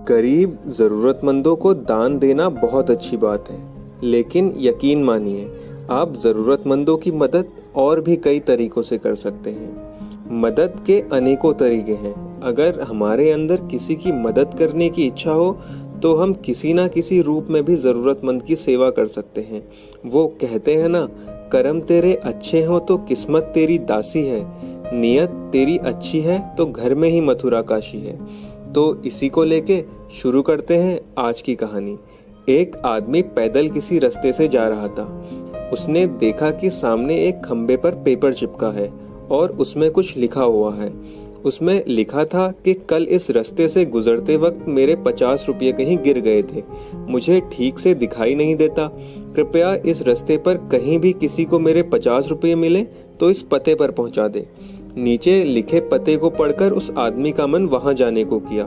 गरीब ज़रूरतमंदों को दान देना बहुत अच्छी बात है, लेकिन यकीन मानिए आप ज़रूरतमंदों की मदद और भी कई तरीक़ों से कर सकते हैं। मदद के अनेकों तरीके हैं। अगर हमारे अंदर किसी की मदद करने की इच्छा हो तो हम किसी ना किसी रूप में भी ज़रूरतमंद की सेवा कर सकते हैं। वो कहते हैं ना, कर्म तेरे अच्छे हों तो किस्मत तेरी दासी है, नियत तेरी अच्छी है तो घर में ही मथुरा काशी है। तो इसी को लेके शुरू करते हैं आज की कहानी। एक आदमी पैदल किसी रास्ते से जा रहा था। उसने देखा कि सामने एक खंबे पर पेपर चिपका है और उसमें कुछ लिखा हुआ है। उसमें लिखा था कि कल इस रास्ते से गुजरते वक्त मेरे 50 रुपये कहीं गिर गए थे, मुझे ठीक से दिखाई नहीं देता, कृपया इस रास्ते पर कहीं भी किसी को मेरे 50 रुपये मिले तो इस पते पर पहुंचा दे। नीचे लिखे पते को पढ़कर उस आदमी का मन वहां जाने को किया।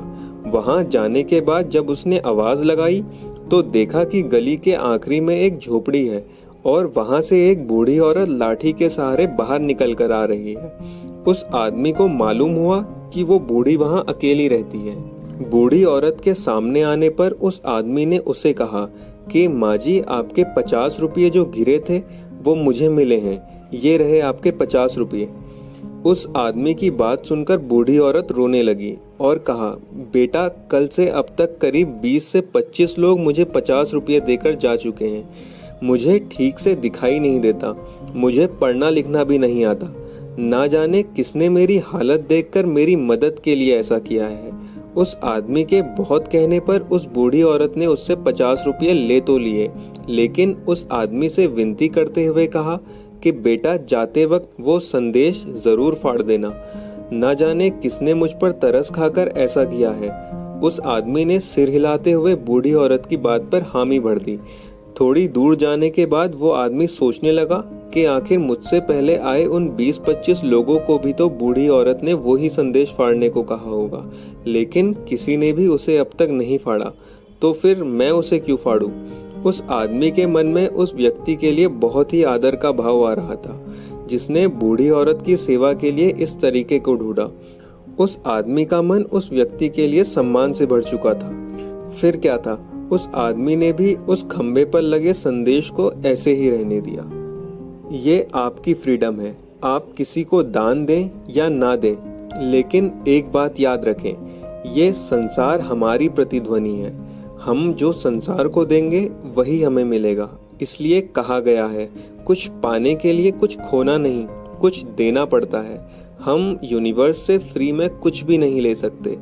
वहां जाने के बाद जब उसने आवाज लगाई तो देखा कि गली के आखिरी में एक झोपड़ी है और वहां से एक बूढ़ी औरत लाठी के सहारे बाहर निकल कर आ रही है। उस आदमी को मालूम हुआ कि वो बूढ़ी वहां अकेली रहती है। बूढ़ी औरत के सामने आने पर उस आदमी ने उसे कहा कि माँ जी, आपके 50 रुपये जो गिरे थे वो मुझे मिले हैं, ये रहे आपके 50 रुपये। उस आदमी की बात सुनकर बूढ़ी औरत रोने लगी और कहा, बेटा, कल से अब तक करीब 20 से 25 लोग मुझे 50 रुपये देकर जा चुके हैं। मुझे ठीक से दिखाई नहीं देता, मुझे पढ़ना लिखना भी नहीं आता। ना जाने किसने मेरी हालत देखकर मेरी मदद के लिए ऐसा किया है। उस आदमी के बहुत कहने पर उस बूढ़ी औरत ने उससे 50 रुपये ले तो लिए, लेकिन उस आदमी से विनती करते हुए कहा कि बेटा, जाते वक्त वो संदेश जरूर फाड़ देना। ना जाने किसने मुझ पर तरस खाकर ऐसा किया है। उस आदमी ने सिर हिलाते हुए बूढ़ी औरत की बात पर हामी भर दी। थोड़ी दूर जाने के बाद वो आदमी सोचने लगा कि आखिर मुझसे पहले आए उन 20-25 लोगों को भी तो बूढ़ी औरत ने वही संदेश फाड़ने को कहा होगा, लेकिन किसी ने भी उसे अब तक नहीं फाड़ा, तो फिर मैं उसे क्यों फाड़ूं? उस आदमी के मन में उस व्यक्ति के लिए बहुत ही आदर का भाव आ रहा था, जिसने बूढ़ी औरत की सेवा के लिए इस तरीके को ढूंढा। उस आदमी का मन उस व्यक्ति के लिए सम्मान से भर चुका था। फिर क्या था, उस आदमी ने भी उस खंबे पर लगे संदेश को ऐसे ही रहने दिया। ये आपकी फ्रीडम है, आप किसी को दान दें या ना दें, लेकिन एक बात याद रखें, ये संसार हमारी प्रतिध्वनि है। हम जो संसार को देंगे वही हमें मिलेगा। इसलिए कहा गया है, कुछ पाने के लिए कुछ खोना नहीं, कुछ देना पड़ता है। हम यूनिवर्स से फ्री में कुछ भी नहीं ले सकते।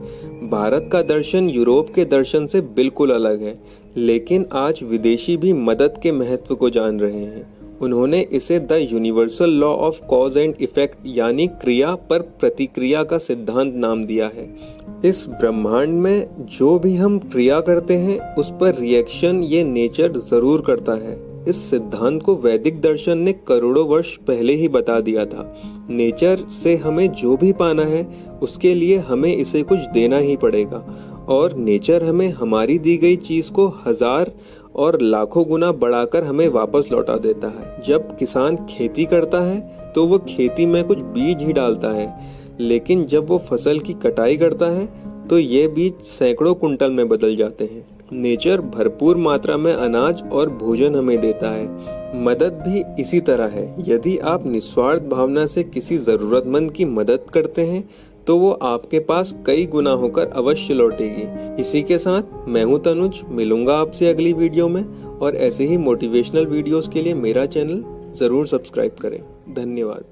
भारत का दर्शन यूरोप के दर्शन से बिल्कुल अलग है, लेकिन आज विदेशी भी मदद के महत्व को जान रहे हैं। उन्होंने इसे the universal law of cause and effect यानी क्रिया पर प्रतिक्रिया का सिद्धांत नाम दिया है। इस ब्रह्मांड में जो भी हम क्रिया करते हैं उस पर रिएक्शन ये नेचर जरूर करता है। इस सिद्धांत को वैदिक दर्शन ने करोड़ों वर्ष पहले ही बता दिया था। नेचर से हमें जो भी पाना है उसके लिए हमें इसे कुछ देना ही पड़ेगा, और नेचर हमें हमारी दी गई चीज को 1000 और लाखों गुना बढ़ाकर हमें वापस लौटा देता है। जब किसान खेती करता है तो वो खेती में कुछ बीज ही डालता है, लेकिन जब वो फसल की कटाई करता है तो ये बीज सैकड़ों कुंटल में बदल जाते हैं। नेचर भरपूर मात्रा में अनाज और भोजन हमें देता है। मदद भी इसी तरह है। यदि आप निस्वार्थ भावना से किसी जरूरतमंद की मदद करते हैं तो वो आपके पास कई गुना होकर अवश्य लौटेगी। इसी के साथ मैं हूं तनुज, मिलूंगा आपसे अगली वीडियो में, और ऐसे ही मोटिवेशनल वीडियोस के लिए मेरा चैनल जरूर सब्सक्राइब करें। धन्यवाद।